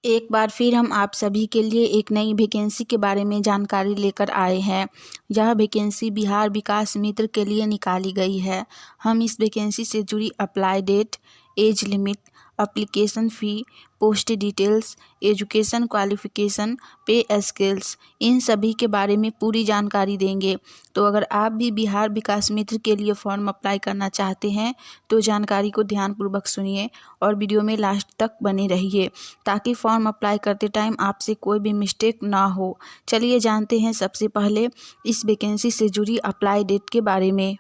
एक बार फिर हम आप सभी के लिए एक नई वैकेंसी के बारे में जानकारी लेकर आए हैं। यह वैकेंसी बिहार विकास मित्र के लिए निकाली गई है। हम इस वैकेंसी से जुड़ी apply date, age limit, application fee, post details, education qualification, pay scales, इन सभी के बारे में पूरी जानकारी देंगे। तो अगर आप भी बिहार विकास मित्र के लिए फॉर्म अप्लाई करना चाहते हैं तो जानकारी को ध्यानपूर्वक सुनिए और वीडियो में लास्ट तक बने रहिए ताकि फॉर्म अप्लाई करते टाइम आपसे कोई भी मिस्टेक ना हो। चलिए जानते हैं सबसे पहले इस वैकेंसी से जुड़ी अप्लाई डेट के बारे में।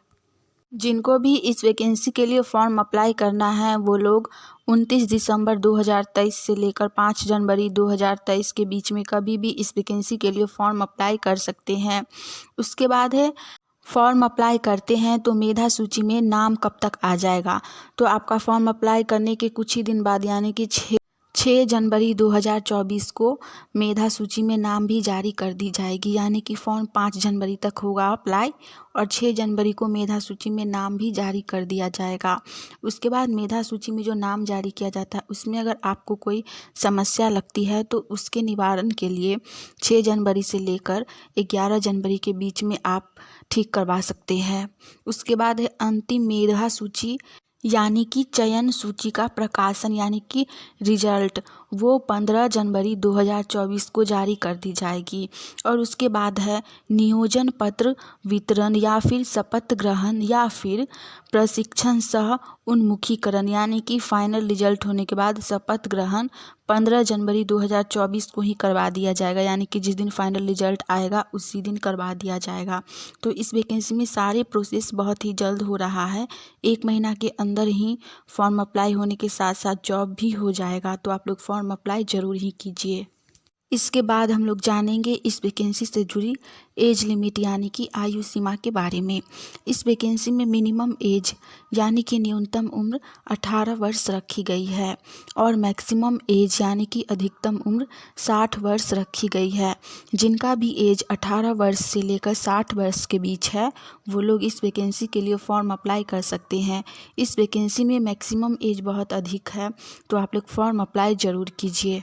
जिनको भी इस वैकेंसी के लिए फॉर्म अप्लाई करना है वो लोग 29 दिसंबर 2023 से लेकर 5 जनवरी 2023 के बीच में कभी भी इस वैकेंसी के लिए फॉर्म अप्लाई कर सकते हैं। उसके बाद है फॉर्म अप्लाई करते हैं तो मेधा सूची में नाम कब तक आ जाएगा। तो आपका फॉर्म अप्लाई करने के कुछ ही दिन बाद यानी कि 6 जनवरी 2024 को मेधा सूची में नाम भी जारी कर दी जाएगी। यानी कि फॉर्म 5 जनवरी तक होगा अप्लाई और 6 जनवरी को मेधा सूची में नाम भी जारी कर दिया जाएगा। उसके बाद मेधा सूची में जो नाम जारी किया जाता है उसमें अगर आपको कोई समस्या लगती है तो उसके निवारण के लिए 6 जनवरी से लेकर 11 जनवरी के बीच में आप ठीक करवा सकते हैं। उसके बाद है अंतिम मेधा सूची यानी कि चयन सूची का प्रकाशन यानी कि रिजल्ट, वो 15 जनवरी 2024 को जारी कर दी जाएगी। और उसके बाद है नियोजन पत्र वितरण या फिर शपथ ग्रहण या फिर प्रशिक्षण सह उन्मुखीकरण यानी कि फाइनल रिजल्ट होने के बाद शपथ ग्रहण 15 जनवरी 2024 को ही करवा दिया जाएगा। यानी कि जिस दिन फाइनल रिजल्ट आएगा उसी दिन करवा दिया जाएगा। तो इस वैकेंसी में सारे प्रोसेस बहुत ही जल्द हो रहा है। 1 महीना के अंदर ही फॉर्म अप्लाई होने के साथ साथ जॉब भी हो जाएगा। तो आप लोग फॉर्म अप्लाई ज़रूर ही कीजिए। इसके बाद हम लोग जानेंगे इस वैकेंसी से जुड़ी एज लिमिट यानी कि आयु सीमा के बारे में। इस वैकेंसी में मिनिमम एज यानी कि न्यूनतम उम्र 18 वर्ष रखी गई है और मैक्सिमम एज यानी कि अधिकतम उम्र 60 वर्ष रखी गई है। जिनका भी एज 18 वर्ष से लेकर 60 वर्ष के बीच है वो लोग इस वैकेंसी के लिए फॉर्म अप्लाई कर सकते हैं। इस वैकेंसी में मैक्सिमम एज बहुत अधिक है तो आप लोग फॉर्म अप्लाई ज़रूर कीजिए।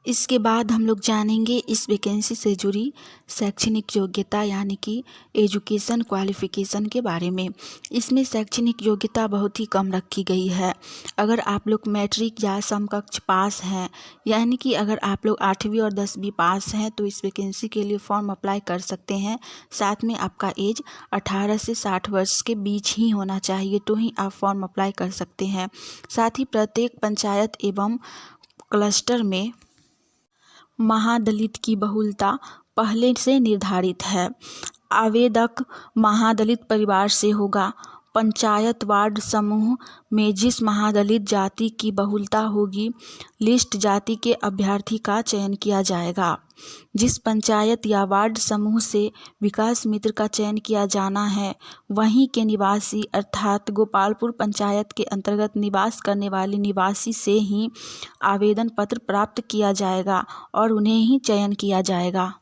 इसके बाद हम लोग जानेंगे इस वैकेंसी से जुड़ी शैक्षणिक योग्यता यानी कि एजुकेशन क्वालिफ़िकेशन के बारे में। इसमें शैक्षणिक योग्यता बहुत ही कम रखी गई है। अगर आप लोग मैट्रिक या समकक्ष पास हैं यानी कि अगर आप लोग 8वीं और 10वीं पास हैं तो इस वैकेंसी के लिए फॉर्म अप्लाई कर सकते हैं। साथ में आपका एज 18 से 60 वर्ष के बीच ही होना चाहिए तो ही आप फॉर्म अप्लाई कर सकते हैं। साथ ही प्रत्येक पंचायत एवं क्लस्टर में महादलित की बहुलता पहले से निर्धारित है। आवेदक महादलित परिवार से होगा। पंचायत वार्ड समूह में जिस महादलित जाति की बहुलता होगी लिस्ट जाति के अभ्यर्थी का चयन किया जाएगा। जिस पंचायत या वार्ड समूह से विकास मित्र का चयन किया जाना है वहीं के निवासी अर्थात गोपालपुर पंचायत के अंतर्गत निवास करने वाले निवासी से ही आवेदन पत्र प्राप्त किया जाएगा और उन्हें ही चयन किया जाएगा।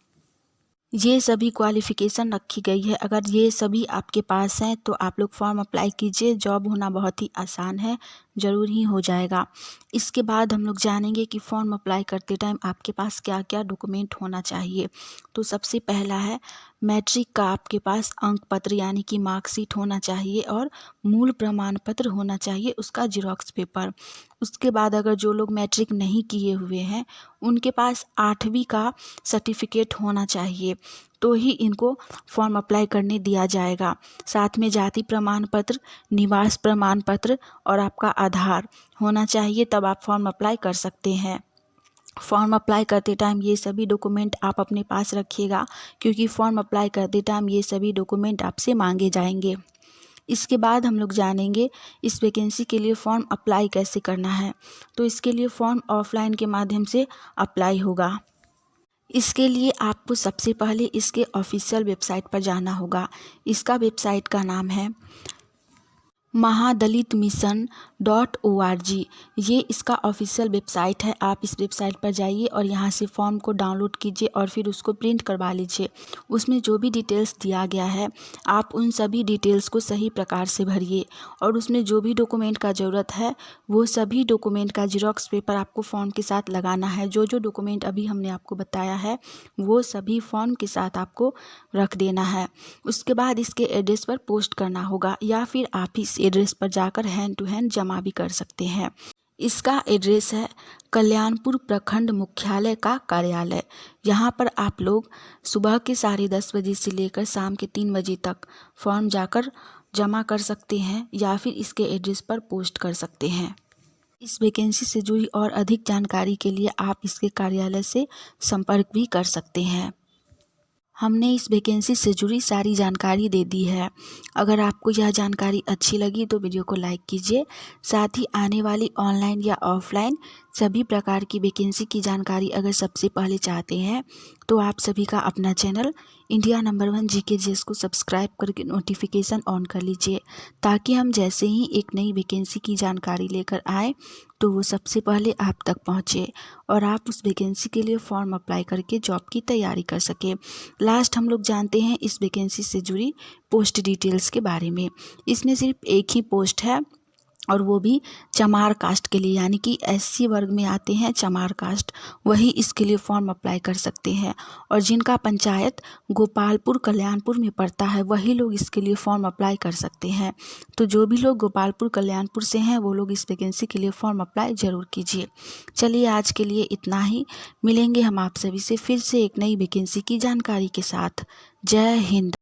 ये सभी क्वालिफ़िकेशन रखी गई है। अगर ये सभी आपके पास हैं तो आप लोग फॉर्म अप्लाई कीजिए। जॉब होना बहुत ही आसान है, ज़रूर ही हो जाएगा। इसके बाद हम लोग जानेंगे कि फॉर्म अप्लाई करते टाइम आपके पास क्या क्या डॉक्यूमेंट होना चाहिए। तो सबसे पहला है मैट्रिक का आपके पास अंक पत्र यानी कि मार्कशीट होना चाहिए और मूल प्रमाण पत्र होना चाहिए, उसका जीरोक्स पेपर। उसके बाद अगर जो लोग मैट्रिक नहीं किए हुए हैं उनके पास 8वीं का सर्टिफिकेट होना चाहिए तो ही इनको फॉर्म अप्लाई करने दिया जाएगा। साथ में जाति प्रमाण पत्र, निवास प्रमाण पत्र और आपका आधार होना चाहिए, तब आप फॉर्म अप्लाई कर सकते हैं। फॉर्म अप्लाई करते टाइम ये सभी डॉक्यूमेंट आप अपने पास रखिएगा क्योंकि फॉर्म अप्लाई करते टाइम ये सभी डॉक्यूमेंट आपसे मांगे जाएंगे। इसके बाद हम लोग जानेंगे इस वैकेंसी के लिए फॉर्म अप्लाई कैसे करना है। तो इसके लिए फॉर्म ऑफलाइन के माध्यम से अप्लाई होगा। इसके लिए आपको सबसे पहले इसके ऑफिशियल वेबसाइट पर जाना होगा। इसका वेबसाइट का नाम है mahadalitmission.org ये इसका ऑफिशियल वेबसाइट है। आप इस वेबसाइट पर जाइए और यहाँ से फॉर्म को डाउनलोड कीजिए और फिर उसको प्रिंट करवा लीजिए। उसमें जो भी डिटेल्स दिया गया है आप उन सभी डिटेल्स को सही प्रकार से भरिए और उसमें जो भी डॉक्यूमेंट का ज़रूरत है वो सभी डॉक्यूमेंट का जेरॉक्स पेपर आपको फॉर्म के साथ लगाना है। जो जो डॉक्यूमेंट अभी हमने आपको बताया है वो सभी फॉर्म के साथ आपको रख देना है। उसके बाद इसके एड्रेस पर पोस्ट करना होगा या फिर आप इस एड्रेस पर जाकर हैंड टू हैंड जमा भी कर सकते हैं। इसका एड्रेस है कल्याणपुर प्रखंड मुख्यालय का कार्यालय। यहाँ पर आप लोग सुबह के 10:30 बजे से लेकर शाम के 3 बजे तक फॉर्म जाकर जमा कर सकते हैं या फिर इसके एड्रेस पर पोस्ट कर सकते हैं। इस वैकेंसी से जुड़ी और अधिक जानकारी के लिए आप इसके कार्यालय से संपर्क भी कर सकते हैं। हमने इस वैकेंसी से जुड़ी सारी जानकारी दे दी है। अगर आपको यह जानकारी अच्छी लगी तो वीडियो को लाइक कीजिए। साथ ही आने वाली ऑनलाइन या ऑफलाइन सभी प्रकार की वैकेंसी की जानकारी अगर सबसे पहले चाहते हैं तो आप सभी का अपना चैनल इंडिया नंबर 1 GKGS को सब्सक्राइब करके नोटिफिकेशन ऑन कर लीजिए ताकि हम जैसे ही एक नई वैकेंसी की जानकारी लेकर आए तो वो सबसे पहले आप तक पहुँचे और आप उस वैकेंसी के लिए फॉर्म अप्लाई करके जॉब की तैयारी कर सकें। लास्ट हम लोग जानते हैं इस वैकेंसी से जुड़ी पोस्ट डिटेल्स के बारे में। इसमें सिर्फ एक ही पोस्ट है और वो भी चमार कास्ट के लिए, यानी कि SC वर्ग में आते हैं चमार कास्ट, वही इसके लिए फॉर्म अप्लाई कर सकते हैं। और जिनका पंचायत गोपालपुर कल्याणपुर में पड़ता है वही लोग इसके लिए फॉर्म अप्लाई कर सकते हैं। तो जो भी लोग गोपालपुर कल्याणपुर से हैं वो लोग इस वैकेंसी के लिए फॉर्म अप्लाई ज़रूर कीजिए। चलिए आज के लिए इतना ही। मिलेंगे हम आप सभी से फिर से एक नई वैकेंसी की जानकारी के साथ। जय हिंद।